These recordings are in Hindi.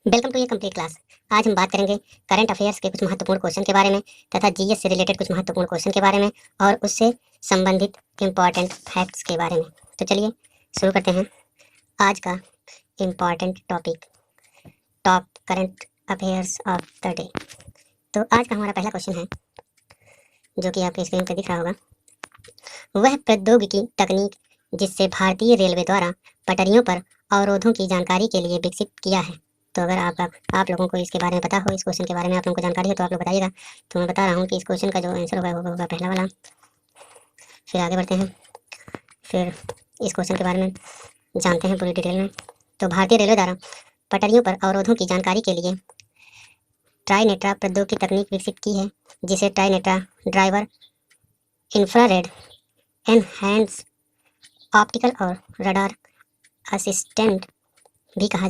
वेलकम टू ये कंप्लीट क्लास। आज हम बात करेंगे करंट अफेयर्स के कुछ महत्वपूर्ण क्वेश्चन के बारे में तथा जीएस से रिलेटेड कुछ महत्वपूर्ण क्वेश्चन के बारे में और उससे संबंधित इम्पॉर्टेंट फैक्ट्स के बारे में। तो चलिए शुरू करते हैं आज का important topic, top current affairs of the day. तो आज का हमारा पहला क्वेश्चन है जो कि आपके स्क्रीन पर दिख रहा होगा। वह प्रौद्योगिकी तकनीक जिससे भारतीय रेलवे द्वारा पटरियों पर अवरोधों की जानकारी के लिए विकसित किया है। तो अगर आप लोगों को इसके बारे में पता हो, इस क्वेश्चन के बारे में आप लोगों को जानकारी है तो आप लोग बताइएगा। तो मैं बता रहा हूँ कि इस क्वेश्चन का जो आंसर होगा वो होगा पहला वाला। फिर आगे बढ़ते हैं, फिर इस क्वेश्चन के बारे में जानते हैं पूरी डिटेल में। तो भारतीय रेलवे द्वारा पटरियों पर अवरोधों की जानकारी के लिए ट्राइनेट्रा प्रौद्योगिकी तकनीक विकसित की है, जिसे ट्राइनेट्रा ड्राइवर इंफ्रारेड एनहैंस ऑप्टिकल और रडार असिस्टेंट भी कहा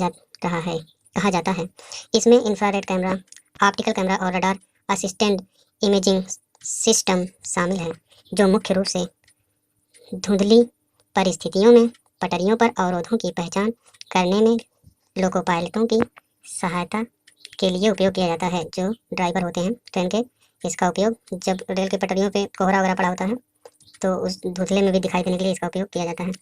जाता है। इसमें इंफ्रारेड कैमरा, ऑप्टिकल कैमरा और रडार असिस्टेंट इमेजिंग सिस्टम शामिल है, जो मुख्य रूप से धुंधली परिस्थितियों में पटरियों पर अवरोधों की पहचान करने में लोको पायलटों की सहायता के लिए उपयोग किया जाता है। जो ड्राइवर होते हैं ट्रेन के, इसका उपयोग जब रेल की पटरियों पे कोहरा वगैरह पड़ा होता है तो उस धुंधले में भी दिखाई देने के लिए इसका उपयोग किया जाता है।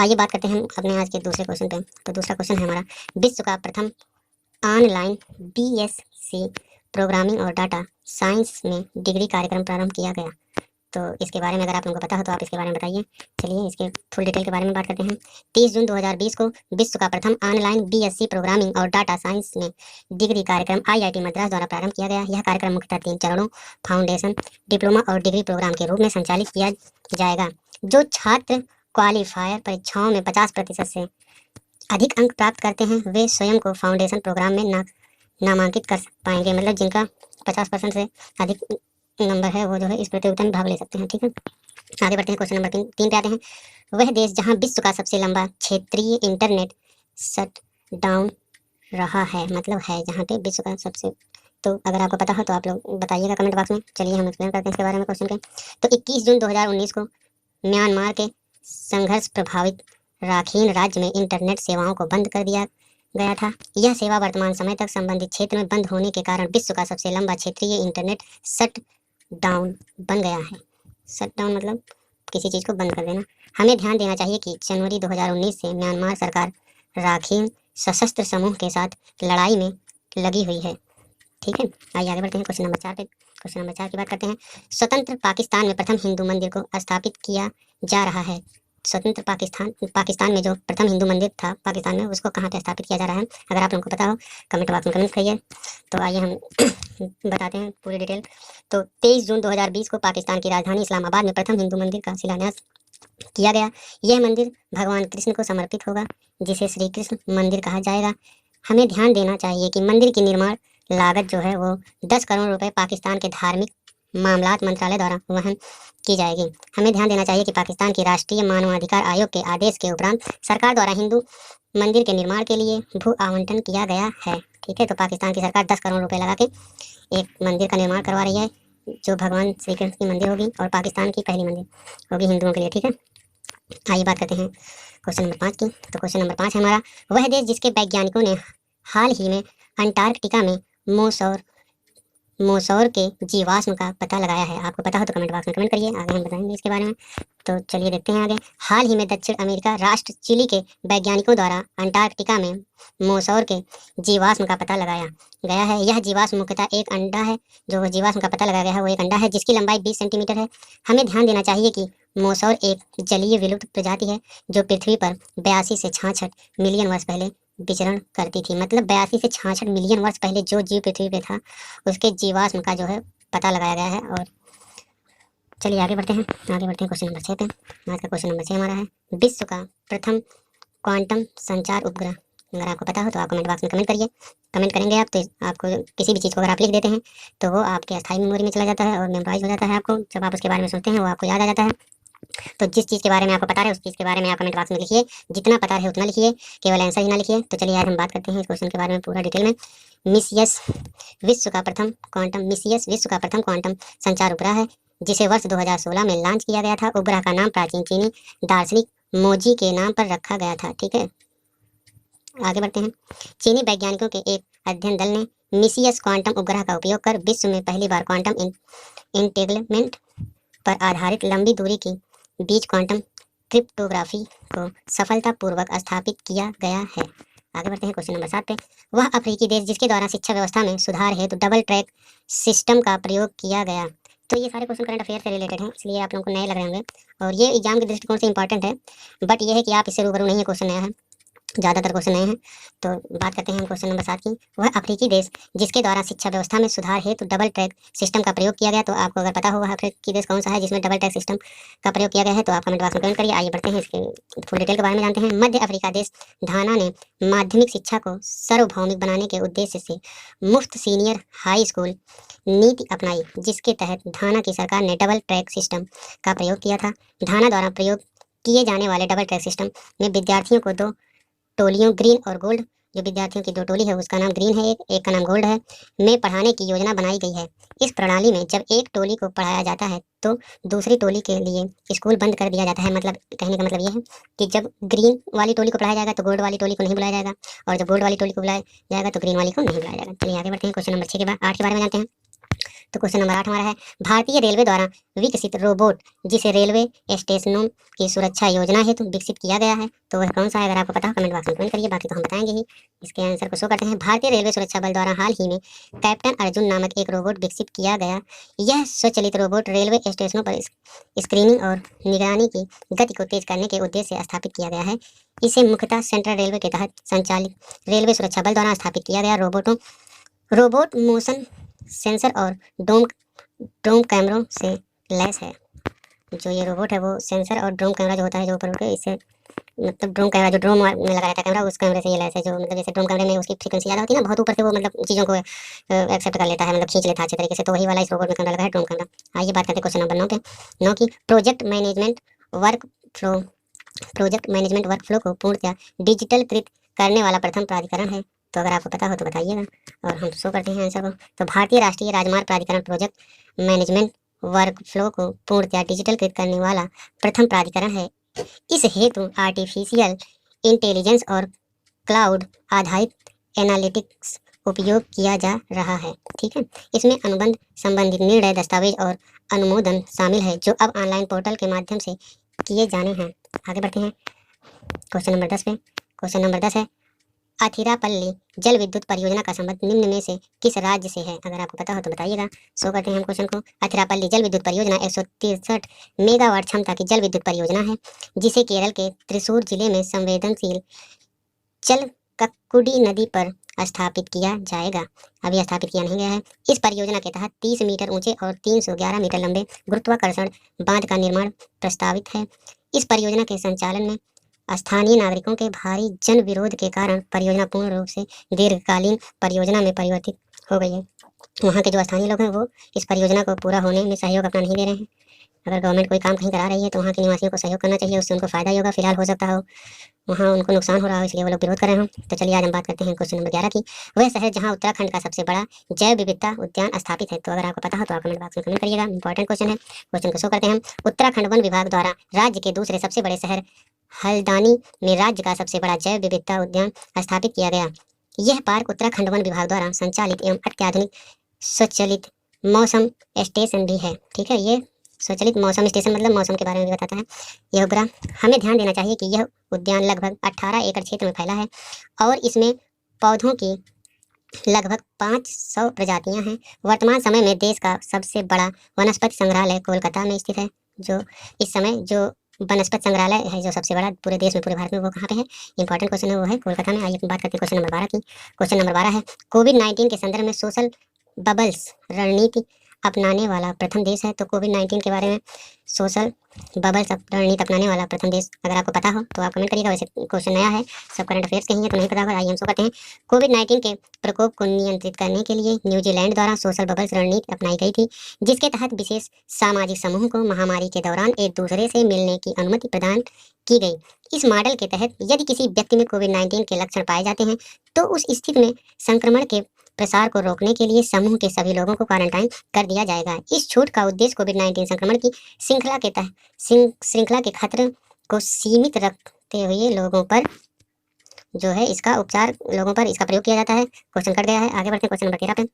आइए बात करते हैं अपने आज के दूसरे क्वेश्चन पे। तो दूसरा क्वेश्चन है हमारा, विश्व का प्रथम ऑनलाइन बीएससी प्रोग्रामिंग और डाटा साइंस में डिग्री कार्यक्रम प्रारंभ किया गया। तो इसके बारे में अगर आप लोगों को पता हो तो आप इसके बारे में बताइए। चलिए इसके फुल डिटेल के बारे में बात करते हैं। 30 जून 2020 को विश्व का प्रथम ऑनलाइन बीएससी प्रोग्रामिंग और डाटा साइंस में डिग्री कार्यक्रम आईआईटी मद्रास द्वारा प्रारंभ किया गया। यह कार्यक्रम मुख्यतः 3 चरणों, फाउंडेशन, डिप्लोमा और डिग्री प्रोग्राम के रूप में संचालित किया जाएगा। जो छात्र क्वालिफायर परीक्षाओं में 50% से अधिक अंक प्राप्त करते हैं वे स्वयं को फाउंडेशन प्रोग्राम में नामांकित कर पाएंगे। मतलब जिनका 50% से अधिक नंबर है वो जो है इस प्रतियोगिता में भाग ले सकते हैं। ठीक है, आगे बढ़ते हैं। क्वेश्चन नंबर 3 पे आते हैं। वह देश जहां विश्व का सबसे लंबा क्षेत्रीय इंटरनेट शट डाउन रहा है, मतलब है जहाँ पे विश्व का सबसे। तो अगर आपको पता हो तो आप लोग बताइएगा कमेंट बॉक्स में। चलिए हम एक्सप्लेन करते हैं इसके बारे में क्वेश्चन के। तो 21 जून 2019 को म्यांमार के संघर्ष प्रभावित राखीन राज्य में इंटरनेट सेवाओं को बंद कर दिया गया था। यह सेवा वर्तमान समय तक संबंधित क्षेत्र में बंद होने के कारण विश्व का सबसे लंबा क्षेत्रीय इंटरनेट शट डाउन बन गया है। शट डाउन मतलब किसी चीज़ को बंद कर देना। हमें ध्यान देना चाहिए कि जनवरी 2019 से म्यांमार सरकार राखीन सशस्त्र समूह के साथ लड़ाई में लगी हुई है। ठीक है, आइए आगे बढ़ते हैं क्वेश्चन नंबर 4 पे। क्वेश्चन नंबर 4 की बात करते हैं। स्वतंत्र पाकिस्तान में प्रथम हिंदू मंदिर को स्थापित किया जा रहा है। स्वतंत्र पाकिस्तान में जो प्रथम हिंदू मंदिर था पाकिस्तान में, उसको कहाँ पे स्थापित किया जा रहा है? अगर आप लोगों को पता हो कमेंट बॉक्स में कमेंट करिए। तो आइए हम बताते हैं पूरी डिटेल। तो 23 जून 2020 को पाकिस्तान की राजधानी इस्लामाबाद में प्रथम हिंदू मंदिर का शिलान्यास किया गया। यह मंदिर भगवान कृष्ण को समर्पित होगा, जिसे श्री कृष्ण मंदिर कहा जाएगा। हमें ध्यान देना चाहिए कि मंदिर की निर्माण लागत जो है वो 10 करोड़ रुपए पाकिस्तान के धार्मिक मामलात मंत्रालय द्वारा वहन की जाएगी। हमें ध्यान देना चाहिए कि पाकिस्तान की राष्ट्रीय मानवाधिकार आयोग के आदेश के उपरांत सरकार द्वारा हिंदू मंदिर के निर्माण के लिए भू आवंटन किया गया है। ठीक है, तो पाकिस्तान की सरकार 10 करोड़ रुपए लगा के एक मंदिर का निर्माण करवा रही है, जो भगवान श्री कृष्ण की मंदिर होगी और पाकिस्तान की पहली मंदिर होगी हिंदुओं के लिए। ठीक है, आइए बात करते हैं क्वेश्चन नंबर 5 की। तो क्वेश्चन नंबर 5 है हमारा, वह देश जिसके वैज्ञानिकों ने हाल ही में अंटार्कटिका में मोसौर के जीवाश्म का पता लगाया है। आपको पता हो तो कमेंट बॉक्स में कमेंट करिए, आगे हम बताएंगे इसके बारे में। तो चलिए देखते हैं आगे। हाल ही में दक्षिण अमेरिका राष्ट्र चिली के वैज्ञानिकों द्वारा अंटार्कटिका में मोसौर के जीवाश्म का पता लगाया गया है। यह जीवाश्म मुख्यतः एक अंडा है। जो जीवाश्म का पता लगाया गया है वो एक अंडा है जिसकी लंबाई 20 सेंटीमीटर है। हमें ध्यान देना चाहिए कि मोसौर एक जलीय विलुप्त प्रजाति है जो पृथ्वी पर 82 से 66 मिलियन वर्ष पहले विचरण करती थी। मतलब 82 से 66 मिलियन वर्ष पहले जो जीव पृथ्वी पे था उसके जीवाश्म का जो है पता लगाया गया है। और चलिए आगे बढ़ते हैं क्वेश्चन नंबर 6 पे। आज का क्वेश्चन नंबर 6 हमारा है, विश्व का प्रथम क्वांटम संचार उपग्रह। अगर आपको पता हो तो आप कमेंट बॉक्स में कमेंट करिए। कमेंट करेंगे आप तो आपको किसी भी चीज़ को अगर आप लिख देते हैं तो वो आपके अस्थायी मेमोरी में चला जाता है और मेमोराइज हो जाता है। आपको जब आप उसके बारे में सुनते हैं वो आपको याद आ जाता है। तो जिस चीज़ के बारे में आपको पता है उस चीज़ के बारे में आप कमेंट बॉक्स में लिखिए। जितना पता है उतना लिखिए, केवल आंसर ही ना लिखिए। तो चलिए आज हम बात करते हैं इस क्वेश्चन के बारे में पूरा डिटेल में। मिसियस विश्व का प्रथम क्वांटम संचार उपग्रह है, जिसे वर्ष 2016 में लॉन्च किया गया था। उपग्रह का नाम प्राचीन चीनी दार्शनिक मोजी के नाम पर रखा गया था। ठीक है, आगे बढ़ते हैं। चीनी वैज्ञानिकों के एक अध्ययन दल ने मिसियस क्वांटम उपग्रह का उपयोग कर विश्व में पहली बार क्वांटम इंटेंगलमेंट पर आधारित लंबी दूरी की बीच क्वांटम क्रिप्टोग्राफी को सफलतापूर्वक स्थापित किया गया है। आगे बढ़ते हैं क्वेश्चन नंबर 7 पे। वह अफ्रीकी देश जिसके द्वारा शिक्षा व्यवस्था में सुधार हेतु डबल ट्रैक सिस्टम का प्रयोग किया गया। तो ये सारे क्वेश्चन करंट अफेयर से रिलेटेड हैं, इसलिए आप लोगों को नए लग रहे होंगे और ये एग्जाम के दृष्टिकोण से इंपॉर्टेंट है, बट ये है कि आप इससे रूबरू नहीं है, क्वेश्चन नया है, ज़्यादातर क्वेश्चन नए हैं। तो बात करते हैं हम क्वेश्चन नंबर 7 की। वह अफ्रीकी देश जिसके द्वारा शिक्षा व्यवस्था में सुधार हेतु डबल ट्रैक सिस्टम का प्रयोग किया गया। तो आपको अगर पता हो वह अफ्रीकी देश कौन सा है जिसमें डबल ट्रैक सिस्टम का प्रयोग किया गया है, तो आप कमेंट बॉक्स में कमेंट करिए। आइए बढ़ते हैं इसके फुल डिटेल के बारे में जानते हैं। मध्य अफ्रीका देश घाना ने माध्यमिक शिक्षा को सार्वभौमिक बनाने के उद्देश्य से मुफ्त सीनियर हाई स्कूल नीति अपनाई, जिसके तहत घाना की सरकार ने डबल ट्रैक सिस्टम का प्रयोग किया था। घाना द्वारा प्रयोग किए जाने वाले डबल ट्रैक सिस्टम में विद्यार्थियों को दो टोलियों ग्रीन और गोल्ड, जो विद्यार्थियों की दो टोली है उसका नाम ग्रीन है, एक का नाम गोल्ड है, में पढ़ाने की योजना बनाई गई है। इस प्रणाली में जब एक टोली को पढ़ाया जाता है तो दूसरी टोली के लिए स्कूल बंद कर दिया जाता है। मतलब कहने का मतलब ये है कि जब ग्रीन वाली टोली को पढ़ाया जाएगा तो गोल्ड वाली टोली को नहीं बुलाया जाएगा, और जब गोल्ड वाली टोली को बुलाया जाएगा तो ग्रीन वाली को नहीं बुलाया जाएगा। चलिए आगे बढ़ते हैं क्वेश्चन नंबर 6 के बाद 8 के बारे में जानते हैं। तो क्वेश्चन नंबर 8 हमारा है, भारतीय रेलवे द्वारा विकसित रोबोट जिसे रेलवे स्टेशनों की सुरक्षा योजना हेतु विकसित किया गया है, तो वह कौन सा है? अगर आपको पता हो कमेंट बॉक्स में कमेंट करिए, बाकी तो हम बताएंगे ही। इसके आंसर को शो करते हैं। भारतीय रेलवे सुरक्षा बल द्वारा हाल ही में कैप्टन अर्जुन नामक एक रोबोट विकसित किया गया। यह स्वचालित रोबोट रेलवे स्टेशनों पर स्क्रीनिंग और निगरानी की गति को तेज करने के उद्देश्य से स्थापित किया गया है। इसे मुख्यतः सेंट्रल रेलवे के तहत संचालित रेलवे सुरक्षा बल द्वारा स्थापित किया गया। रोबोट मोशन सेंसर और ड्रोन कैमरों से लैस है। जो ये रोबोट है वो सेंसर और ड्रोन कैमरा जो होता है जो ऊपर उठ के, इससे मतलब ड्रोन कैमरा जो ड्रोन में लगा रहता है कैमरा, उस कैमरे से ये लैस है। जो मतलब जैसे ड्रोन कैमरे में उसकी फ्रीक्वेंसी ज़्यादा होती है ना, बहुत ऊपर से वो मतलब चीज़ों को एक्सेप्ट कर लेता है, मतलब खींच लेता है अच्छे तरीके से, तो वही वाला इस रोबोट में कैमरा लगा है, ड्रोन कैमरा। आइए बात करते हैं क्वेश्चन नंबर 9 पे। 9 की प्रोजेक्ट मैनेजमेंट वर्कफ्लो को पूर्णतः डिजिटलकृत करने वाला प्रथम प्राधिकरण है। तो अगर आपको पता हो तो बताइएगा और हम शो करते हैं आंसर को। तो भारतीय राष्ट्रीय राजमार्ग प्राधिकरण प्रोजेक्ट मैनेजमेंट वर्कफ्लो को पूर्णतः डिजिटलकृत करने वाला प्रथम प्राधिकरण है। इस हेतु आर्टिफिशियल इंटेलिजेंस और क्लाउड आधारित एनालिटिक्स उपयोग किया जा रहा है। ठीक है, इसमें अनुबंध संबंधित निर्णय दस्तावेज और अनुमोदन शामिल है जो अब ऑनलाइन पोर्टल के माध्यम से किए जाने हैं। आगे बढ़ते हैं क्वेश्चन नंबर 10 पे। क्वेश्चन नंबर 10 है, अथिरापल्ली जल विद्युत परियोजना का संबंध निम्न में से किस राज्य से है? अगर आपको पता हो तो बताइएगा। शो करते हैं हम क्वेश्चन को। अथिरापल्ली जल विद्युत परियोजना 163 मेगावाट क्षमता की जल विद्युत परियोजना है, जिसे केरल के त्रिशूर जिले में संवेदनशील चलक्कुडी नदी पर स्थापित किया जाएगा। अभी स्थापित किया नहीं गया है। इस परियोजना के तहत 30 मीटर ऊंचे और 311 मीटर लंबे गुरुत्वाकर्षण बांध का निर्माण प्रस्तावित है। इस परियोजना के संचालन में स्थानीय नागरिकों के भारी जन विरोध के कारण परियोजना पूर्ण रूप से दीर्घकालीन परियोजना में परिवर्तित हो गई है। वहाँ के जो स्थानीय लोग हैं वो इस परियोजना को पूरा होने में सहयोग अपना नहीं दे रहे हैं। अगर गवर्नमेंट कोई काम कहीं करा रही है तो वहाँ के निवासियों को सहयोग करना चाहिए, उससे उनको फायदा ही होगा। फिलहाल हो सकता हो वहाँ उनको नुकसान हो रहा हो, इसलिए वो लोग विरोध कर रहे हो। तो चलिए आज हम बात करते हैं क्वेश्चन नंबर 11 की। वह शहर जहाँ उत्तराखंड का सबसे बड़ा जैव विविधता उद्यान स्थापित है। तो अगर आपको पता हो तो आप कमेंट बॉक्स में कमेंट करिएगा, इंपॉर्टेंट क्वेश्चन है। क्वेश्चन को शो करते हैं हम। उत्तराखंड वन विभाग द्वारा राज्य के दूसरे सबसे बड़े शहर हल्द्वानी में राज्य का सबसे बड़ा जैव विविधता उद्यान स्थापित किया गया। यह पार्क उत्तराखंड वन विभाग द्वारा संचालित एवं अत्याधुनिक स्वचालित मौसम स्टेशन भी है। ठीक है, ये स्वचालित मौसम स्टेशन मतलब मौसम के बारे में भी बताता है यह उपग्रह। हमें ध्यान देना चाहिए कि यह उद्यान लगभग 18 एकड़ क्षेत्र में फैला है और इसमें पौधों की लगभग 500 प्रजातियां हैं। वर्तमान समय में देश का सबसे बड़ा वनस्पति संग्रहालय कोलकाता में स्थित है। जो इस समय जो वनस्पति संग्रहालय है जो सबसे बड़ा पूरे देश में, पूरे भारत में, वो कहाँ पे है? इंपॉर्टेंट क्वेश्चन है, वो है कोलकाता में। आइए बात करते हैं क्वेश्चन नंबर 12 की। क्वेश्चन नंबर 12 है, कोविड-19 के संदर्भ में सोशल बबल्स रणनीति अपनाने वाला प्रथम देश है। तो कोविड-19 के बारे में सोशल बबल्स रणनीति अपनाने वाला प्रथम देश अगर आपको पता हो तो आप कमेंट करिएगा। वैसे क्वेश्चन नया है, सब करंट अफेयर्स के ही है तो नहीं पता होगा। आइए हम शो करते हैं। कोविड-19 के प्रकोप को नियंत्रित करने के लिए न्यूजीलैंड द्वारा सोशल बबल्स रणनीति अपनाई गई थी, जिसके तहत विशेष सामाजिक समूह को महामारी के दौरान एक दूसरे से मिलने की अनुमति प्रदान की गई। इस मॉडल के तहत यदि किसी व्यक्ति में कोविड-19 के लक्षण पाए जाते हैं तो उस स्थिति में संक्रमण के प्रसार को रोकने के लिए समूह के सभी लोगों को क्वारंटाइन कर दिया जाएगा। इस छूट का उद्देश्य कोविड-19 संक्रमण की श्रृंखला के खतरे को सीमित रखते हुए लोगों पर जो है इसका उपचार लोगों पर इसका प्रयोग किया जाता है। क्वेश्चन कट गया है। आगे बढ़ते हैं क्वेश्चन नंबर 13 पे।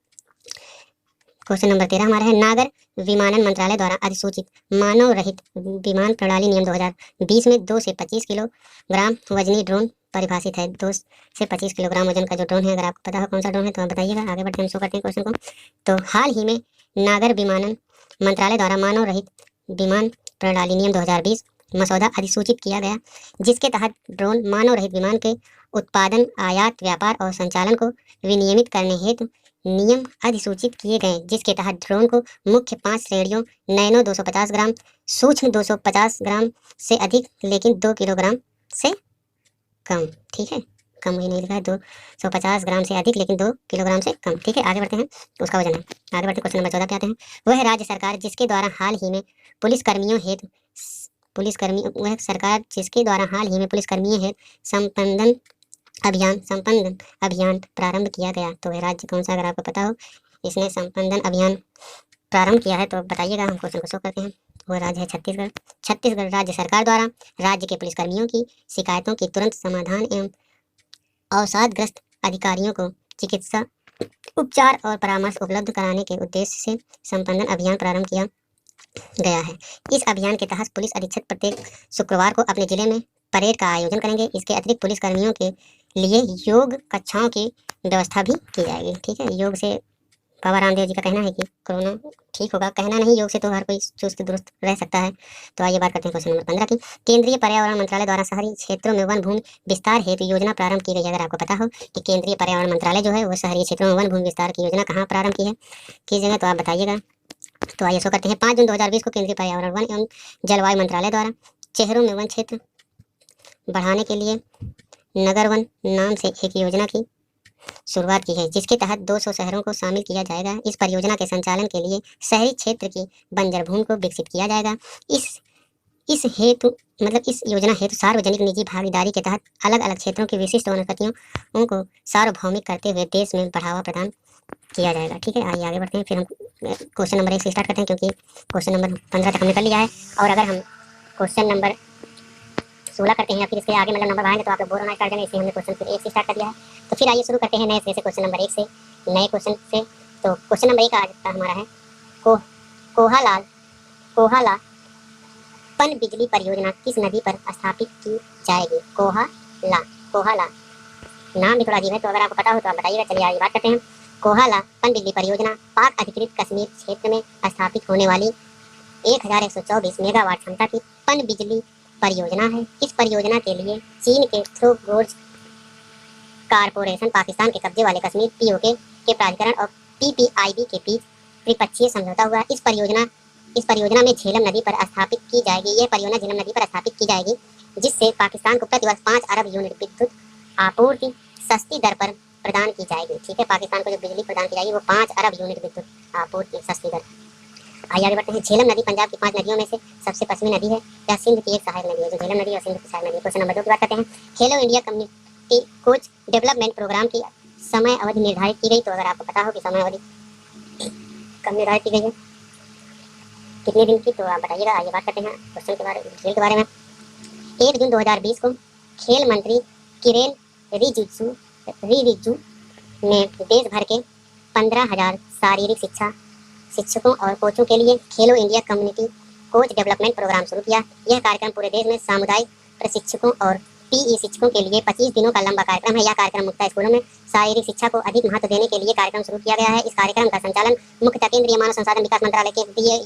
क्वेश्चन नंबर 13 हमारा है, नागर विमानन मंत्रालय द्वारा अधिसूचित मानव रहित विमान प्रणाली नियम 2020 में 2 से 25 किलोग्राम वजनी ड्रोन परिभाषित है। 2 से 25 किलोग्राम वजन का जो ड्रोन है, अगर आपको पता हो कौन सा ड्रोन है तो आप बताइएगा। आगे बढ़ते हैं, हम शो करते हैं क्वेश्चन को। तो हाल ही में नागर विमानन मंत्रालय द्वारा मानव रहित विमान प्रणाली नियम 2020 मसौदा अधिसूचित किया गया, जिसके तहत ड्रोन मानव रहित विमान के उत्पादन, आयात, व्यापार और संचालन को विनियमित करने हेतु नियम अधिसूचित किए गए, जिसके तहत ड्रोन को मुख्य 5 श्रेणियों नैनो 250 ग्राम, सूक्ष्म 250 ग्राम से अधिक लेकिन 2 किलोग्राम से कम, ठीक है, कम ही नहीं लिखा है, 250 ग्राम से अधिक लेकिन 2 किलोग्राम से कम, ठीक है। आगे बढ़ते हैं, उसका वजन है। आगे बढ़ते क्वेश्चन नंबर 14 पे आते हैं। वह राज्य सरकार जिसके द्वारा हाल ही में पुलिसकर्मियों हेतु वह सरकार जिसके द्वारा हाल ही में पुलिसकर्मियों हेतु संपंदन अभियान प्रारंभ किया गया, तो वह राज्य कौन सा, अगर आपको पता हो इसने संपंदन अभियान प्रारंभ किया है तो बताइएगा। हम क्वेश्चन को शो करते हैं। वह राज्य है छत्तीसगढ़। छत्तीसगढ़ राज्य सरकार द्वारा राज्य के पुलिसकर्मियों की शिकायतों की तुरंत समाधान एवं अवसादग्रस्त अधिकारियों को चिकित्सा उपचार और परामर्श उपलब्ध कराने के उद्देश्य से संपंदन अभियान प्रारंभ किया गया है। इस अभियान के तहत पुलिस अधीक्षक प्रत्येक शुक्रवार को अपने जिले में परेड का आयोजन करेंगे। इसके अतिरिक्त पुलिसकर्मियों के लिए योग कक्षाओं की व्यवस्था भी की जाएगी, ठीक है। योग से बाबा रामदेव जी का कहना है कि कोरोना ठीक होगा, कहना नहीं, योग से तो हर कोई चुस्त दुरुस्त रह सकता है। तो आइए बात करते हैं क्वेश्चन नंबर 15 की। केंद्रीय पर्यावरण मंत्रालय द्वारा शहरी क्षेत्रों में वन भूमि विस्तार हेतु योजना प्रारंभ की गई है। अगर आपको पता हो कि केंद्रीय पर्यावरण मंत्रालय जो है वो शहरी क्षेत्रों में वन भूमि विस्तार की योजना कहाँ प्रारंभ की जगह, तो आप बताइएगा। तो आइए शो करते हैं। 5 जून 2020 को केंद्रीय पर्यावरण वन एवं जलवायु मंत्रालय द्वारा शहरों में वन क्षेत्र बढ़ाने के लिए नगर वन नाम से एक योजना की शुरुआत की है, जिसके तहत 200 शहरों को शामिल किया जाएगा। इस परियोजना के संचालन के लिए शहरी क्षेत्र की बंजर भूमि को विकसित किया जाएगा। इस योजना हेतु सार्वजनिक निजी भागीदारी के तहत अलग अलग क्षेत्रों की विशिष्ट वनस्पतियों को सार्वभौमिक करते हुए देश में बढ़ावा प्रदान किया जाएगा, ठीक है। आइए आगे बढ़ते हैं। फिर हम क्वेश्चन नंबर 1 से स्टार्ट करते हैं, क्योंकि क्वेश्चन नंबर 15 तक हमने कर लिया है। और अगर हम क्वेश्चन नंबर 16 करते हैं या फिर इसके आगे मतलब नंबर बढ़ाएंगे तो आप लोग बोर होना स्टार्ट करेंगे, इसलिए हमने क्वेश्चन फिर 1 से स्टार्ट कर दिया है। तो फिर आइए शुरू करते हैं नए सिरे से, क्वेश्चन नंबर 1 से, नए क्वेश्चन से। तो क्वेश्चन नंबर 1 आज का हमारा है, कोहाला पन बिजली परियोजना किस नदी पर स्थापित की जाएगी? कोहाला नाम भी थोड़ा अजीब है, तो अगर आपको पता हो तो आप बताइएगा। चलिए आगे बात करते हैं। कोहाला पन बिजली परियोजना पाक अधिकृत कश्मीर क्षेत्र में स्थापित होने वाली 1124 मेगावाट क्षमता की पन बिजली परियोजना है। इस परियोजना के लिए चीन के थ्रू गोर्ज कारपोरेशन, पाकिस्तान के कब्जे वाले कश्मीर पीओके के प्राधिकरण और पीपीआईबी के बीच त्रिपक्षीय समझौता हुआ। इस परियोजना में झेलम नदी पर स्थापित की जाएगी। यह परियोजना झेलम नदी पर स्थापित की जाएगी, जिससे पाकिस्तान को प्रतिवर्ष 5 अरब यूनिट विद्युत आपूर्ति सस्ती दर पर प्रदान की जाएगी, ठीक है। पाकिस्तान को जो बिजली प्रदान की जाएगी वो 5 अरब यूनिट विद्युत आपूर्ति सस्ती दर। आइए आगे बढ़ते हैं। झेलम नदी पंजाब की 5 नदियों में से सबसे पश्चिमी नदी है। यह सिंध की एक सहायक नदी है, जो झेलम नदी और सिंध की सहायक नदी है। क्वेश्चन नंबर 2 की बात करते हैं। Khelo India community coach development programme की समय अवधि निर्धारित की गई, तो अगर आपको पता हो कि समय अवधि कब निर्धारित की गई है, कितने दिन की, तो आप बताइएगा। आइए बात करते हैं क्वेश्चन के बारे में, खेल के बारे में। 1 जून 2020 को खेल मंत्री किरेन रिजिजू ने देश भर के 15,000 शारीरिक शिक्षकों और कोचों के लिए Khelo India community coach development programme शुरू किया। यह कार्यक्रम पूरे देश में सामुदायिक प्रशिक्षकों और पीई शिक्षकों के लिए 25 दिनों का लंबा कार्यक्रम है। यह कार्यक्रम मुख्यतः स्कूलों में शारीरिक शिक्षा को अधिक महत्व देने के लिए कार्यक्रम शुरू किया गया है। इस कार्यक्रम का संचालन मुख्यतः केंद्रीय मानव संसाधन विकास मंत्रालय के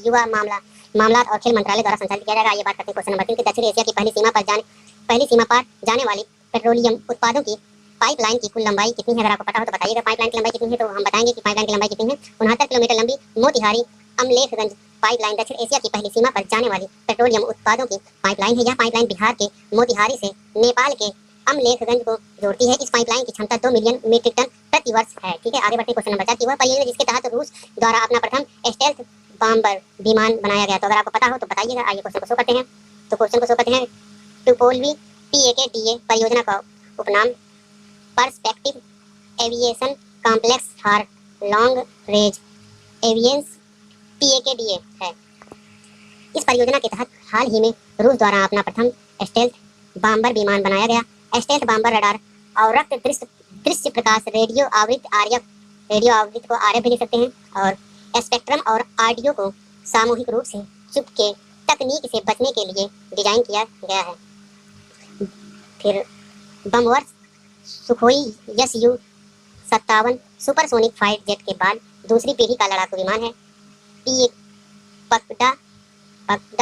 युवा मामलात और खेल मंत्रालय द्वारा संचालित किया जाएगा। ये बात करते हैं क्वेश्चन नंबर 3 की। दक्षिण एशिया की पहली सीमा पार जाने वाली पेट्रोलियम उत्पादों की पाइपलाइन की कुल लंबाई कितनी है? अगर आपको पता हो तो बताइएगा। पाइपलाइन की लंबाई कितनी है, तो हम बताएंगे कि पाइपलाइन की लंबाई कितनी है। 69 किलोमीटर लंबी मोतिहारी अमलेखगंज पाइपलाइन दक्षिण एशिया की पहली सीमा पर जाने वाली पेट्रोलियम उत्पादों की पाइपलाइन है। यह पाइपलाइन बिहार के मोतिहारी से नेपाल के अमलेखगंज को जोड़ती है। इस पाइपलाइन की क्षमता 2 मिलियन मीट्रिक टन प्रति वर्ष है, ठीक है। आगे बढ़ते क्वेश्चन नंबर 4 की। वह परियोजना जिसके तहत रूस द्वारा अपना प्रथम स्टेल्थ बॉम्बर विमान बनाया गया, तो अगर आपको पता हो तो बताइएगा। आइए क्वेश्चन को शो करते हैं। तो क्वेश्चन को शो करते हैं। टुपोलवी PAKDA परियोजना का उपनाम perspective aviation complex for long range avians PAKDA है। इस परियोजना के तहत हाल ही में रूस द्वारा अपना प्रथम स्टेल्थ बॉम्बर विमान बनाया गया। स्टेल्थ बॉम्बर रडार और रक्त दृश्य दृश्य प्रकाश रेडियो आवृत्ति को आरएफ भी लिख सकते हैं, और स्पेक्ट्रम और ऑडियो को सामूहिक रूप से चुपके तकनीक से बचने के लिए डिजाइन किया गया है। फिर बमवर्ष Sukhoi SU-57 supersonic fight jet के बाद दूसरी पीढ़ी का लड़ाकू विमान है। पकड़ा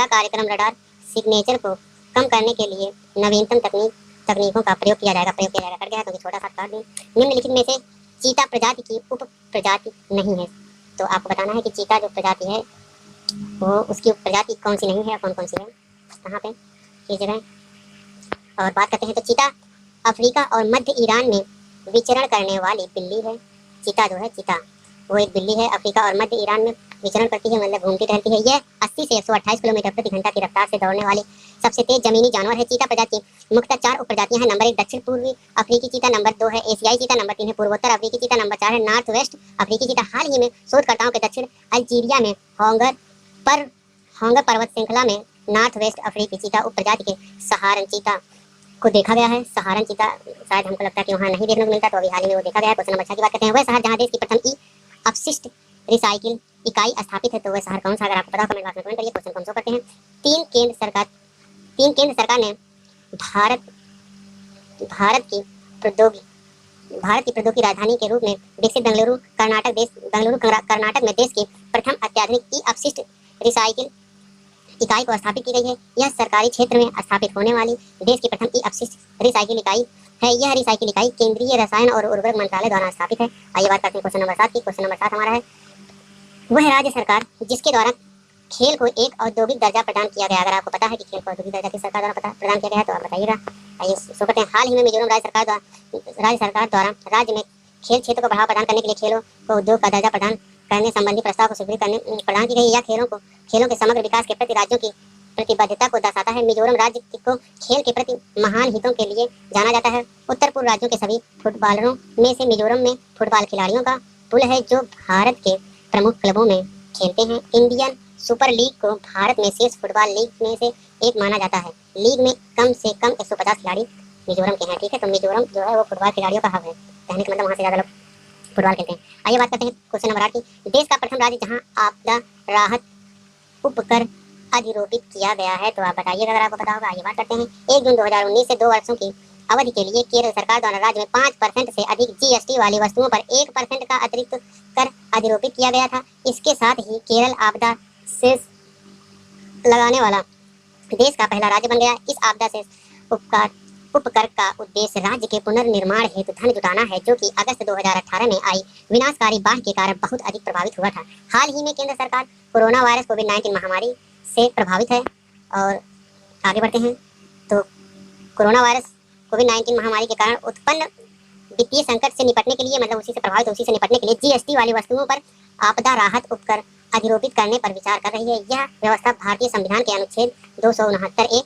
कार्यक्रम रडार सिग्नेचर को कम करने के लिए नवीनतम तकनीकों का प्रयोग किया जाएगा कर गया है, तो छोटा सा काट दें। निम्नलिखित में से चीता प्रजाति की उप प्रजाति नहीं है, तो आपको बताना है कि चीता जो प्रजाति है वो उसकी उप प्रजाति कौन सी नहीं है, कौन कौन सी है, कहाँ पे, किस जगह। और बात करते हैं तो चीता अफ्रीका और मध्य ईरान में विचरण करने वाली बिल्ली है। चीता जो है, चीता वो एक बिल्ली है, अफ्रीका और मध्य ईरान में विचरण करती है, मतलब घूमती रहती है। यह 80 से 128 किलोमीटर प्रति घंटा की रफ्तार से दौड़ने वाली सबसे तेज जमीनी जानवर है। चीता प्रजाति मुख्यतः 4 उपप्रजातियां हैं। नंबर 1 दक्षिण पूर्वी अफ्रीकी चीता, नंबर 2 है एशियाई चीता, नंबर 3 है पूर्वोत्तर अफ्रीकी चीता, नंबर 4 है नॉर्थ वेस्ट अफ्रीकी चीता। हाल ही में शोधकर्ताओं के दक्षिण अल्जीरिया में होंगर पर्वत श्रृंखला में नॉर्थ वेस्ट अफ्रीकी चीता उप प्रजाति के सहारन चीता को देखा गया है। सहारन चीता शायद हमको लगता है कि वहाँ नहीं देखने को मिलता, तो अभी हाल ही में वो देखा गया है। क्वेश्चन नंबर 6 की बात करते हैं। वह शहर जहाँ देश की प्रथम अपशिष्ट रिसाइकिल इकाई स्थापित है, तो वह शहर कौन सा, अगर आपको पता हो कमेंट बॉक्स में कमेंट करिए। क्वेश्चन कौन सा करते हैं। तीन केंद्र सरकार ने भारत की प्रौद्योगिकी राजधानी के रूप में विकसित बेंगलुरु कर्नाटक में देश की प्रथम अत्याधुनिक अपशिष्ट रिसाइकिल इकाई को स्थापित की गई है। यह सरकारी क्षेत्र में स्थापित होने वाली देश की प्रथम अपशिष्ट रिसाइकिल इकाई है। यह रिसाइकिल इकाई केंद्रीय रसायन और उर्वरक मंत्रालय द्वारा स्थापित है। आइए बात करते हैं क्वेश्चन नंबर 7 की। क्वेश्चन नंबर 7 हमारा है, वह राज्य सरकार जिसके द्वारा खेल को एक औद्योगिक दर्जा प्रदान किया गया। अगर आपको पता है कि खेल को औद्योगिक दर्जा किस सरकार द्वारा प्रदान किया गया है, तो आप बताइएगा। आइए शुरू करते हैं। हाल ही में मिजोरम राज्य सरकार द्वारा राज्य में खेल क्षेत्र को बढ़ावा प्रदान करने के लिए खेलों को उद्योग का दर्जा प्रदान करने संबंधी प्रस्ताव को स्वीकृत प्रदान की गई। यह खेलों के समग्र विकास के प्रति राज्यों की प्रतिबद्धता को दर्शाता है। मिजोरम राज्य को खेल के प्रति महान हितों के लिए जाना जाता है। उत्तर पूर्व राज्यों के सभी फुटबॉलरों में से मिजोरम में फुटबॉल खिलाड़ियों का पुल है जो भारत के प्रमुख क्लबों में खेलते हैं। इंडियन सुपर लीग को भारत में शीर्ष फुटबॉल लीग में से एक माना जाता है। लीग में कम से कम 150 खिलाड़ी मिजोरम के हैं। ठीक है, तो मिजोरम जो है वो फुटबॉल खिलाड़ियों का हब है, कहने का मतलब वहाँ से ज़्यादा लोग फुटबॉल खेलते हैं। आइए बात करते हैं क्वेश्चन नंबर 8 की। देश का प्रथम राज्य जहाँ आपदा राहत उपकर अधिरोपित किया गया है, तो आप बताइएगा अगर आपको पता होगा। आइए बात करते हैं। 1 जून 2019 से 2 वर्षों की अवधि के लिए केरल सरकार द्वारा राज्य में 5% से अधिक GST वाली वस्तुओं पर 1% का अतिरिक्त कर अधिरोपित किया गया था। इसके साथ ही केरल आपदा सेस लगाने वाला देश का पहला राज्य बन गया। इस आपदा से उपकर का उद्देश्य राज्य के पुनर्निर्माण हेतु धन जुटाना है, जो कि अगस्त 2018 में आई विनाशकारी बाढ़ के कारण बहुत अधिक प्रभावित हुआ था। हाल ही में केंद्र सरकार कोरोना वायरस कोविड-19 महामारी से प्रभावित है। और आगे बढ़ते हैं तो कोरोना वायरस कोविड-19 महामारी के कारण उत्पन्न वित्तीय संकट से निपटने के लिए, मतलब उसी से निपटने के लिए GST वाली वस्तुओं पर आपदा राहत उपकर अधिरोपित करने पर विचार कर रही है। यह व्यवस्था भारतीय संविधान के अनुच्छेद 269A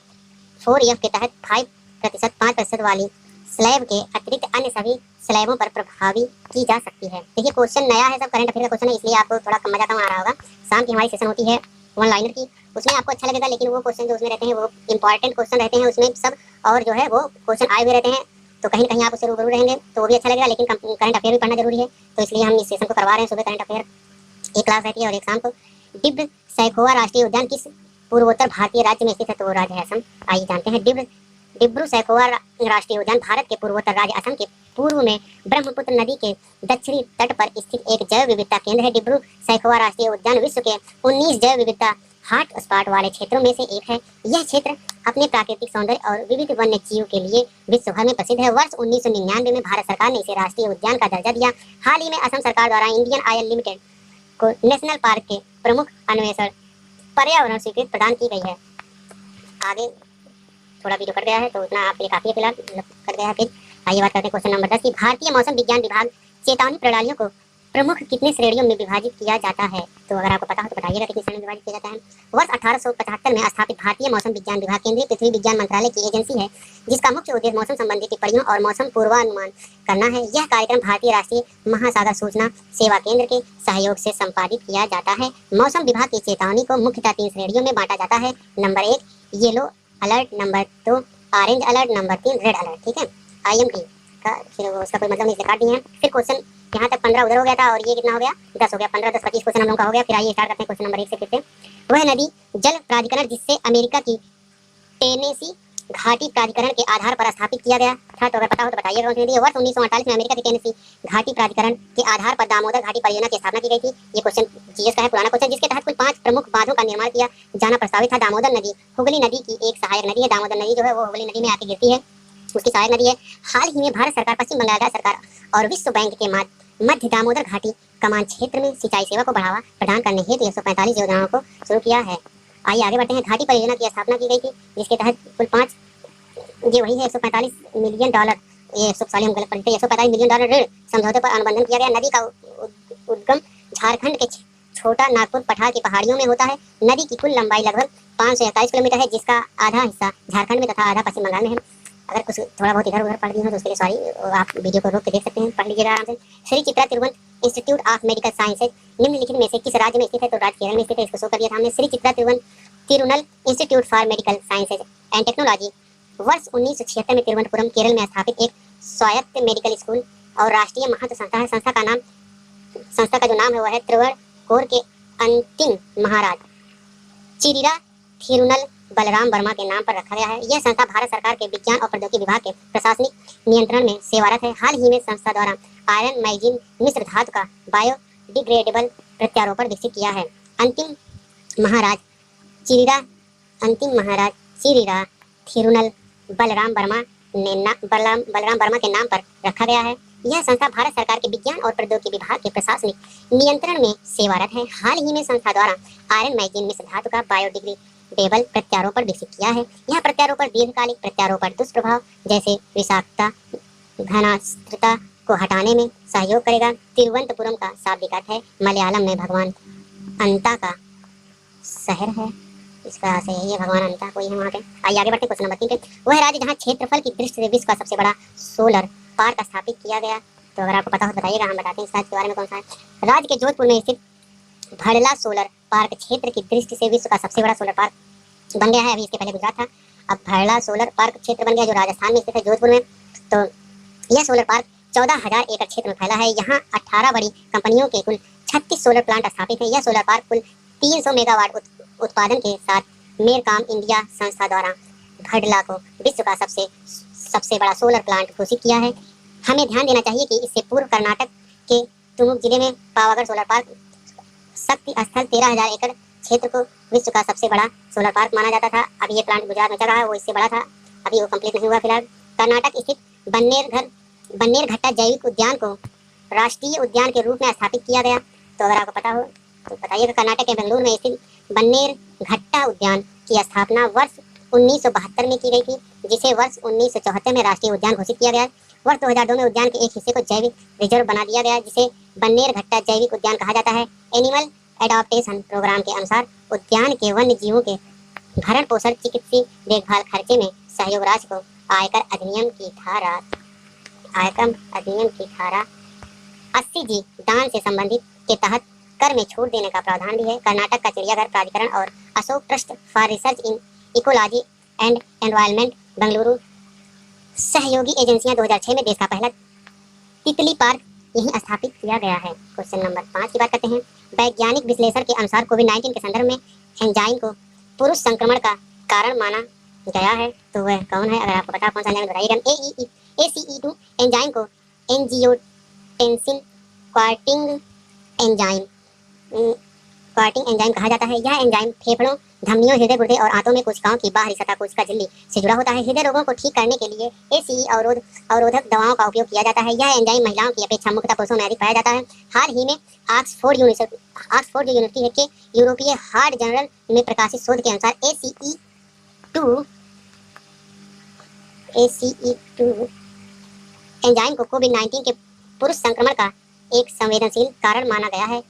4F के तहत 5% वाली स्लैब के अतिरिक्त अन्य सभी स्लैबों पर प्रभावी की जा सकती है। देखिए क्वेश्चन नया है, सब करंट अफेयर का क्वेश्चन है, इसलिए आपको थोड़ा मजा कम आ रहा होगा। शाम की हमारी सेशन होती है वन लाइनर की, उसमें आपको अच्छा लगेगा, लेकिन वो क्वेश्चन जो उसमें रहते हैं वो इंपॉर्टेंट क्वेश्चन रहते हैं उसमें सब, और जो है वो क्वेश्चन आए हुए रहते हैं, तो कहीं कहीं आप उससे रूबरू रहेंगे तो वो भी अच्छा लगेगा। लेकिन करंट अफेयर भी पढ़ना जरूरी है, तो इसलिए हम इस सेशन को करवा रहे हैं। सुबह करंट अफेयर एक क्लास रहती है और एक शाम को। डिब्रू सैखोवा राष्ट्रीय उद्यान किस पूर्वोत्तर भारतीय राज्य में स्थित है, तो वो राज्य है असम। आइए जानते हैं। डिब्रू सैखोवा राष्ट्रीय उद्यान भारत के पूर्वोत्तर राज्य असम के पूर्व में ब्रह्मपुत्र नदी के दक्षिणी तट पर स्थित एक जैव विविधता केंद्र है। डिब्रू सैखोवा राष्ट्रीय उद्यान विश्व के 19 जैव विविधता हॉट स्पॉट वाले क्षेत्रों में से एक है। यह क्षेत्र अपने प्राकृतिक सौंदर्य और विविध वन्य जीव के लिए विश्व भर में प्रसिद्ध है। वर्ष 1999 में भारत सरकार ने इसे राष्ट्रीय उद्यान का दर्जा दिया। हाल ही में असम सरकार द्वारा इंडियन ऑयल लिमिटेड को नेशनल पार्क के प्रमुख अन्वेषण पर्यावरण स्वीकृति प्रदान की गई है। आगे थोड़ा वीडियो कट गया है, तो उतना आपके लिए काफी है फिलहाल, कट गया है फिर। आइए बात करते हैं क्वेश्चन नंबर 10 की। भारतीय मौसम विज्ञान विभाग चेतावनी प्रणालियों को प्रमुख कितने श्रेणियों में विभाजित किया जाता है, तो अगर आपको पता हो तो बताइएगा कितनी श्रेणी में विभाजित किया जाता है। वर्ष 1875 में स्थापित भारतीय मौसम विज्ञान विभाग केंद्रीय पृथ्वी विज्ञान मंत्रालय की एजेंसी है, जिसका मुख्य उद्देश्य मौसम संबंधी टिप्पणियों और मौसम पूर्वानुमान करना है। यह कार्यक्रम भारतीय राष्ट्रीय महासागर सूचना सेवा केंद्र के सहयोग से संपादित किया जाता है। मौसम विभाग की चेतावनी को मुख्यतः 3 श्रेणियों में बांटा जाता है। Number 1 yellow alert, number 2 orange alert, number 3 red alert. ठीक है, IMD था, फिर वो उसका कोई मतलब नहीं, इसलिए काट दिए हैं। फिर क्वेश्चन यहाँ तक 15 उधर हो गया था और ये कितना हो गया 10 हो गया, 15 10 25 क्वेश्चन हम लोग का हो गया। फिर आइए स्टार्ट करते हैं क्वेश्चन नंबर 1 से। फिर से वह नदी जल प्राधिकरण जिससे अमेरिका की टेनेसी घाटी प्राधिकरण के आधार पर स्थापित किया गया था, तो अगर पता हो तो बताइएगा कौन सी नदी है। वर्ष 1948 में अमेरिका की टेनेसी घाटी प्राधिकरण के आधार पर दामोदर घाटी परियोजना की स्थापना की गई थी। ये क्वेश्चन जीएस का है, पुराना क्वेश्चन, जिसके तहत कुल 5 प्रमुख बांधों का निर्माण किया जाना प्रस्तावित था। दामोदर नदी हुगली नदी की एक सहायक नदी है। दामोदर नदी जो है वो हुगली नदी में आके गिरती है, उसकी सहायक नदी है। हाल ही में भारत सरकार, पश्चिम बंगाल राज्य सरकार और विश्व बैंक के मध्य दामोदर घाटी कमान क्षेत्र में सिंचाई सेवा को बढ़ावा प्रदान करने हेतु 145 योजनाओं को शुरू किया है। आइए आगे बढ़ते हैं। घाटी परियोजना की स्थापना की गई थी, जिसके तहत कुल 5, ये वही है, $145 मिलियन, ये 145 हम गलत पढ़ते, $145 मिलियन ऋण समझौते पर अनुबंधन किया गया। नदी का उद्गम झारखंड के छोटा नागपुर पठार की पहाड़ियों में होता है। नदी की कुल लंबाई लगभग 541 किलोमीटर है, जिसका आधा हिस्सा झारखंड में तथा आधा पश्चिम बंगाल में है। अगर कुछ थोड़ा बहुत इधर उधर पढ़ दी हो तो उसके लिए सॉरी, आप वीडियो को रोक के देख सकते हैं, पढ़ लीजिएगा आराम से। श्री चित्रा तिरुवंत इंस्टीट्यूट ऑफ मेडिकल साइंसेज निम्नलिखित में से किस राज्य में स्थित है, तो राज्य केरल में स्थित है, इसको शो कर दिया था हमने। Shri Chitra Tirunal institute for medical sciences and technology वर्ष 1976 में तिरुवनंतपुरम केरल में स्थापित एक स्वायत्त मेडिकल स्कूल और राष्ट्रीय महत्व संस्था है। संस्था का जो नाम है वह है त्रिवणकोर के अंतिम महाराज चिरिरा थिरुनल बलराम वर्मा के नाम पर रखा गया है। यह संस्था भारत सरकार के विज्ञान और प्रौद्योगिकी विभाग के प्रशासनिक नियंत्रण में सेवारत है। हाल ही में संस्था द्वारा आयरन मैग्नीज मिश्र धातु का बायोडिग्रेडेबल प्रत्यारोपण विकसित किया है। अंतिम महाराज चिरिरा थिरुनल बलराम वर्मा के नाम पर रखा गया है। यह संस्था भारत सरकार के विज्ञान और प्रौद्योगिकी विभाग के प्रशासनिक नियंत्रण में सेवारत है। हाल ही में संस्था द्वारा आयरन मैग्नीज मिश्र धातु का बायोडिग्रेडेबल प्रत्यारोपण विकसित किया है। यह प्रत्यारोपण दीर्घकालिक प्रत्यारोपण दुष्प्रभाव जैसे विषाक्तता, घनास्त्रता को हटाने में सहयोग करेगा। तिरुवनंतपुरम का शाब्दिक अर्थ है मलयालम में भगवान अंता का शहर है, इसका से यही है, भगवान अंता कोई है वहाँ पे। आइए आगे बढ़ते क्वेश्चन नंबर 3 पे। वह राज्य जहाँ क्षेत्रफल की दृष्टि से विश्व का सबसे बड़ा सोलर पार्क स्थापित किया गया, तो अगर आपको पता हो तो बताइएगा, हम बताते हैं इस राज्य के बारे में कौन सा है। राज्य के जोधपुर में स्थित भड़ला सोलर पार्क क्षेत्र की दृष्टि से विश्व का सबसे बड़ा सोलर पार्क बन गया है। अभी इसके पहले गुजरात था, अब भड़ला सोलर पार्क क्षेत्र बन गया जो राजस्थान में स्थित है, जोधपुर में। तो यह सोलर पार्क 14,000 एकड़ क्षेत्र में फैला है। यहाँ 18 बड़ी कंपनियों के कुल 36 सोलर प्लांट स्थापित है। यह सोलर पार्क कुल 300 मेगावाट उत्पादन के साथ मेरकाम इंडिया संस्था द्वारा भड़ला को विश्व का सबसे बड़ा सोलर प्लांट घोषित किया है। हमें ध्यान देना चाहिए कि इससे पूर्व कर्नाटक के तुमुक जिले में पावागढ़ सोलर पार्क शक्ति स्थल 13,000 एकड़ क्षेत्र को विश्व का सबसे बड़ा सोलर पार्क माना जाता था। अब ये प्लांट गुजरात में चल रहा है, वो इससे बड़ा था, अभी वो कंप्लीट नहीं हुआ फिलहाल। कर्नाटक स्थित बन्नेरघट्टा जैविक उद्यान को राष्ट्रीय उद्यान के रूप में स्थापित किया गया, तो अगर आपको पता हो तो बताइएगा। कर्नाटक के बेंगलुरु में स्थित बन्नेरघट्टा उद्यान की स्थापना वर्ष 1972 में की गई थी, जिसे वर्ष 1974 में राष्ट्रीय उद्यान घोषित किया गया। वर्ष 2002 में उद्यान के एक हिस्से को जैविक रिजर्व बना दिया गया, जिसे बन्नेरघट्टा जैविक उद्यान कहा जाता है। एनिमल एडॉप्टेशन प्रोग्राम के अनुसार उद्यान के वन्य जीवों के भरण पोषण, चिकित्सीय देखभाल खर्चे में सहयोग राशि को आयकर अधिनियम की धारा 80G दान से संबंधित के तहत कर में छूट देने का प्रावधान भी है। कर्नाटक का चिड़ियाघर प्राधिकरण और Ashok trust for research in ecology and environment Bengaluru सहयोगी एजेंसियां 2006 में देश का पहला तितली पार्क यहीं स्थापित किया गया है। क्वेश्चन नंबर 5 की बात करते हैं। वैज्ञानिक विश्लेषण के अनुसार कोविड-19 के संदर्भ में एंजाइम को पुरुष संक्रमण का कारण माना गया है, तो वह कौन है? अगर आपको पता कौन सा एंजाइम बताइएगा। ACE2 एंजाइम को एंजियोटेंसिन क्वार्टिंग एंजाइम कहा जाता है। यह एंजाइम फेफड़ों, धमनियों, हृदय गुर्दे और आंतों में कोशिकाओं की बाहरी सतह कोशिका झिल्ली से जुड़ा होता है। हृदय रोगों को ठीक करने के लिए ACE अवरोधक दवाओं का उपयोग किया जाता है। यह एंजाइम महिलाओं की अपेक्षा मुख्यतः पुरुषों में अधिक पाया जाता है। हाल ही में ऑक्सफोर्ड यूनिवर्सिटी है के यूरोपीय हार्ट जर्नल में प्रकाशित शोध के अनुसार ACE2 एंजाइम को कोविड-19 के पुरुष संक्रमण का एक संवेदनशील कारण माना गया है।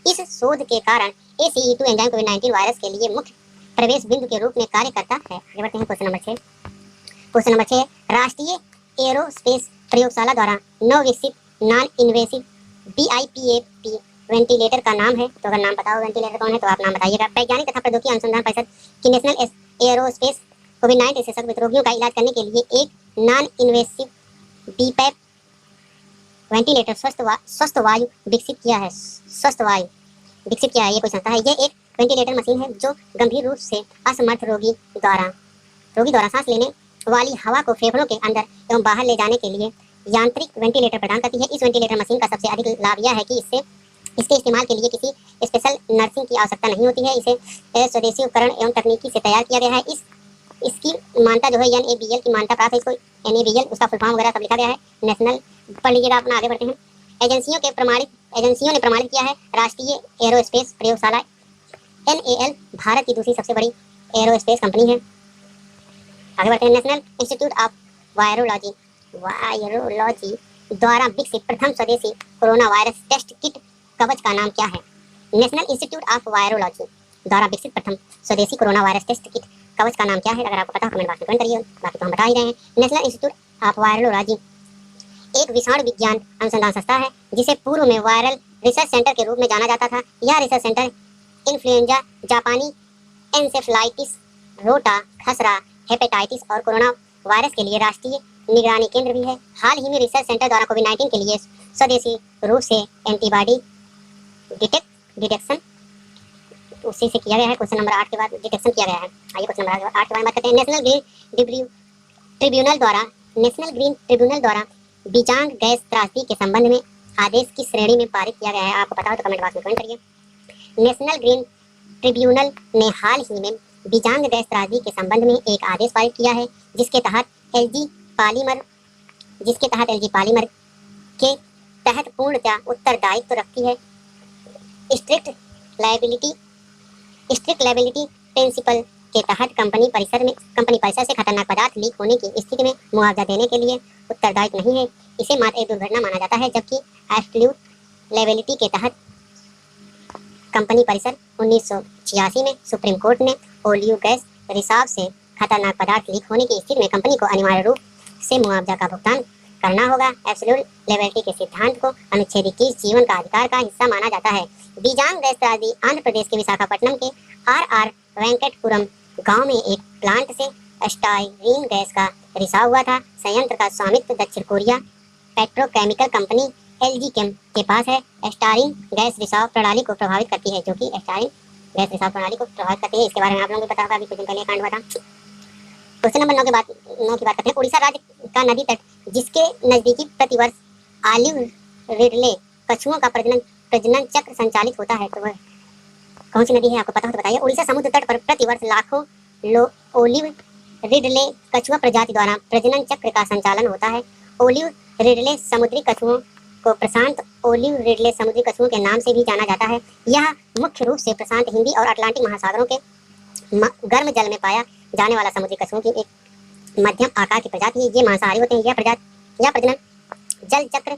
इस शोध के कारण ACE2 एंजाइम कोविड-19 वायरस के लिए मुख्य प्रवेश बिंदु के रूप में कार्य करता है। आगे बढ़ते हैं क्वेश्चन नंबर 6। क्वेश्चन नंबर 6 राष्ट्रीय एरोस्पेस प्रयोगशाला द्वारा नवविकसित नॉन इन्वेसिव BIPAP वेंटिलेटर का नाम है, तो अगर नाम पता हो वेंटिलेटर कौन है तो आप नाम बताइएगा। वैज्ञानिक तथा प्रौद्योगिकी अनुसंधान परिषद की नेशनल एरोस्पेस कोविड-19 से संक्रमित रोगियों का इलाज करने के लिए एक नॉन इन्वेसिव बीपैप वेंटिलेटर स्वस्थ वायु विकसित किया है। स्वस्थ वायु विकसित किया है ये कोई संस्था है। ये एक वेंटिलेटर मशीन है जो गंभीर रूप से असमर्थ रोगी द्वारा सांस लेने वाली हवा को फेफड़ों के अंदर एवं बाहर ले जाने के लिए यांत्रिक वेंटिलेटर प्रदान करती है। इस वेंटिलेटर मशीन का सबसे अधिक लाभ यह है कि इसके इस्तेमाल के लिए किसी स्पेशल नर्सिंग की आवश्यकता नहीं होती है। इसे स्वदेशी उपकरण एवं तकनीकी से तैयार किया गया है। इसकी मान्यता जो है NABL की मान्यता प्राप्त है। इसको NABL उसका फुल फॉर्म वगैरह सब लिखा गया है। नेशनल पढ़ लीजिएगा अपना, आगे बढ़ते हैं। एजेंसियों ने प्रमाणित किया है। राष्ट्रीय एरोस्पेस प्रयोगशाला NAL भारत की दूसरी सबसे बड़ी एरोस्पेस कंपनी है। आगे बढ़ते हैं। नेशनल इंस्टीट्यूट ऑफ वायरोलॉजी द्वारा विकसित प्रथम स्वदेशी कोरोना वायरस टेस्ट किट कवच का नाम क्या है? नेशनल इंस्टीट्यूट ऑफ वायरोलॉजी द्वारा विकसित प्रथम स्वदेशी कोरोना वायरस टेस्ट किट कवच का नाम क्या है? अगर आपको पता हो कमेंट बॉक्स में कमेंट करिए, बाकी तो हम बता ही रहे हैं। नेशनल इंस्टीट्यूट ऑफ वायरोलॉजी एक विषाणु विज्ञान अनुसंधान संस्था है जिसे पूर्व में वायरल रिसर्च सेंटर के रूप में जाना जाता था। यह रिसर्च सेंटर इन्फ्लुएंजा, जापानी एन्सेफेलाइटिस, रोटा, खसरा, हेपेटाइटिस और कोरोना वायरस के लिए राष्ट्रीय निगरानी केंद्र भी है। हाल ही में रिसर्च सेंटर द्वारा कोविड-19 के लिए स्वदेशी रूप से एंटीबॉडी डिटेक्शन उसी से किया गया है। क्वेश्चन नंबर 8 के बाद डिटेक्शन किया गया है। आइए क्वेश्चन नंबर 8 के बारे में बात करते हैं। नेशनल ग्रीन ट्रिब्यूनल द्वारा बीजांग गैस त्रासदी के संबंध में आदेश किस श्रेणी में पारित किया गया है? आपको पता हो तो कमेंट बॉक्स में कमेंट करिए। नेशनल ग्रीन ट्रिब्यूनल ने हाल ही में बीजांग गैस त्रासदी के संबंध में एक आदेश पारित किया है जिसके तहत एलजी पॉलीमर के तहत पूर्णतः उत्तरदायित्व रखती है। स्ट्रिक्ट लायबिलिटी प्रिंसिपल के तहत कंपनी परिसर से खतरनाक पदार्थ लीक होने की स्थिति में मुआवजा देने के लिए उत्तरदायित्व नहीं है। इसे मात्र एक दुर्घटना माना जाता है, जबकि एब्सोल्यूट लायबिलिटी के तहत कंपनी परिसर 1986 में सुप्रीम कोर्ट ने ओलियो गैस रिसाव से खतरनाक पदार्थ लीक होने की स्थिति में कंपनी को अनिवार्य रूप से मुआवजा का भुगतान करना होगा। एब्सोल्यूट लायबिलिटी के सिद्धांत को अनुच्छेद 21 जीवन का अधिकार का हिस्सा माना जाता है। बीजांग गैस त्रासदी आंध्र प्रदेश के विशाखापट्टनम के RR वेंकटपुरम गांव में एक प्लांट से स्टाइरीन गैस का रिसाव हुआ था। संयंत्र का स्वामित्व दक्षिण कोरिया पेट्रोकेमिकल कंपनी LG केम के पास है। स्टाइरीन गैस रिसाव प्रणाली को प्रभावित करती है, इसके बारे में आप लोगों को पता होगा, अभी कुछ दिन पहले कांड हुआ था। क्वेश्चन नंबर 9 की बात करते हैं। उड़ीसा राज्य का नदी तट जिसके नजदीकी प्रतिवर्ष ऑलिव रिडले कछुओं का प्रजनन चक्र संचालित होता है, तो वह कौन सी नदी है? आपको पता हो तो बताइए। उड़ीसा समुद्र तट पर प्रतिवर्ष लाखों ओलिव रिडले कछुआ प्रजाति द्वारा प्रजनन चक्र का संचालन होता है। ओलिव रिडले समुद्री कछुओं को प्रशांत ओलिव रिडले समुद्री कछुओं के नाम से भी जाना जाता है। यह मुख्य रूप से प्रशांत, हिंदी और अटलांटिक महासागरों के गर्म जल में पाया जाने वाला समुद्री कछुओं की एक मध्यम आकार की प्रजाति है। ये मांसाहारी होते हैं। यह प्रजनन जल चक्र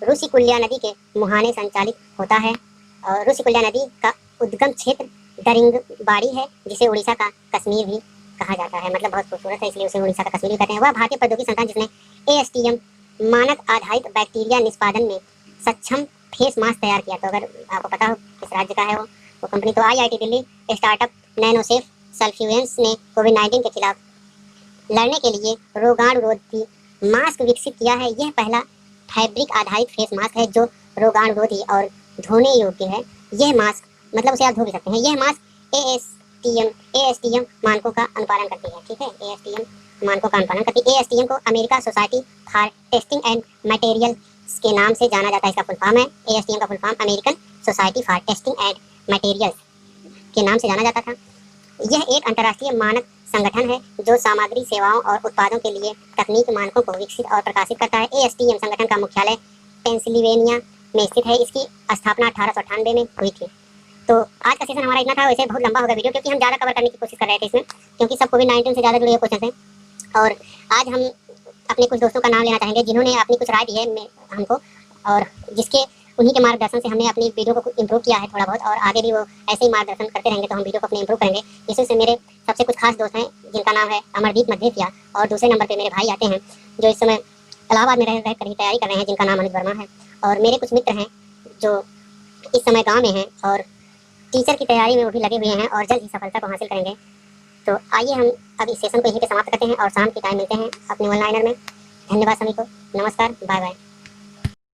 रुशिकुल्या नदी के मुहाने संचालित होता है। और रुशिकुल्या नदी का उद्गम क्षेत्र दरिंगबाड़ी है, जिसे उड़ीसा का कश्मीर भी कहा जाता है। मतलब बहुत खूबसूरत है, इसलिए उसे उड़ीसा का कश्मीर भी कहते हैं। वह भारतीय प्रौद्योगिकी संस्थान जिसने ASTM मानक आधारित बैक्टीरिया निष्पादन में सक्षम फेस मास्क तैयार किया। तो अगर आपको पता हो किस राज्य का है वो कंपनी, तो IIT दिल्ली स्टार्टअप नैनोसेफ सल्फ्यूएंस ने कोविड-19 के खिलाफ लड़ने के लिए रोगाणुरोधी मास्क विकसित किया है। यह पहला फैब्रिक आधारित फेस मास्क है जो रोगाणुरोधी और धोने योग्य है। यह मास्क मतलब उसे आप धो भी सकते हैं। यह मास्क ASTM मानकों का अनुपालन करती है। ठीक है, ASTM मानकों का अनुपालन करती है। ASTM को America society for testing and materials के नाम से जाना जाता है। इसका फुल फॉर्म है, ASTM का full form American society for testing and materials के नाम से जाना जाता था। यह एक अंतर्राष्ट्रीय मानक संगठन है जो सामग्री, सेवाओं और उत्पादों के लिए तकनीक मानकों को विकसित और प्रकाशित करता है। ASTM संगठन का मुख्यालय पेंसिल्वेनिया में स्थित है। इसकी स्थापना 1898 में हुई थी। तो आज का सेशन हमारा इतना था। वैसे बहुत लंबा होगा वीडियो, क्योंकि हम ज़्यादा कवर करने की कोशिश कर रहे थे इसमें, क्योंकि सब कोविड-19 से ज़्यादा जुड़े हुए क्वेश्चन हैं। और आज हम अपने कुछ दोस्तों का नाम लेना चाहेंगे जिन्होंने अपनी कुछ राय दी है हमको, और उन्हीं के मार्गदर्शन से हमने अपनी वीडियो को इम्प्रूव किया है थोड़ा बहुत, और आगे भी वो ऐसे ही मार्गदर्शन करते रहेंगे तो हम वीडियो को अपने इम्प्रूव करेंगे। इसमें मेरे सबसे कुछ खास दोस्त हैं जिनका नाम है अमरदीप मध्यथिया, और दूसरे नंबर पर मेरे भाई आते हैं जो इस समय इलाहाबाद में रह कर ही तैयारी कर रहे हैं, जिनका नाम अनुज वर्मा है। और मेरे कुछ मित्र हैं जो इस समय गाँव में हैं और टीचर की तैयारी में वो भी लगे हुए हैं और जल्द ही सफलता को हासिल करेंगे। तो आइए हम अब इस सेशन को यहीं पे समाप्त करते हैं और शाम के टाइम मिलते हैं अपने ऑनलाइनर में। धन्यवाद सभी को। नमस्कार, बाय बाय।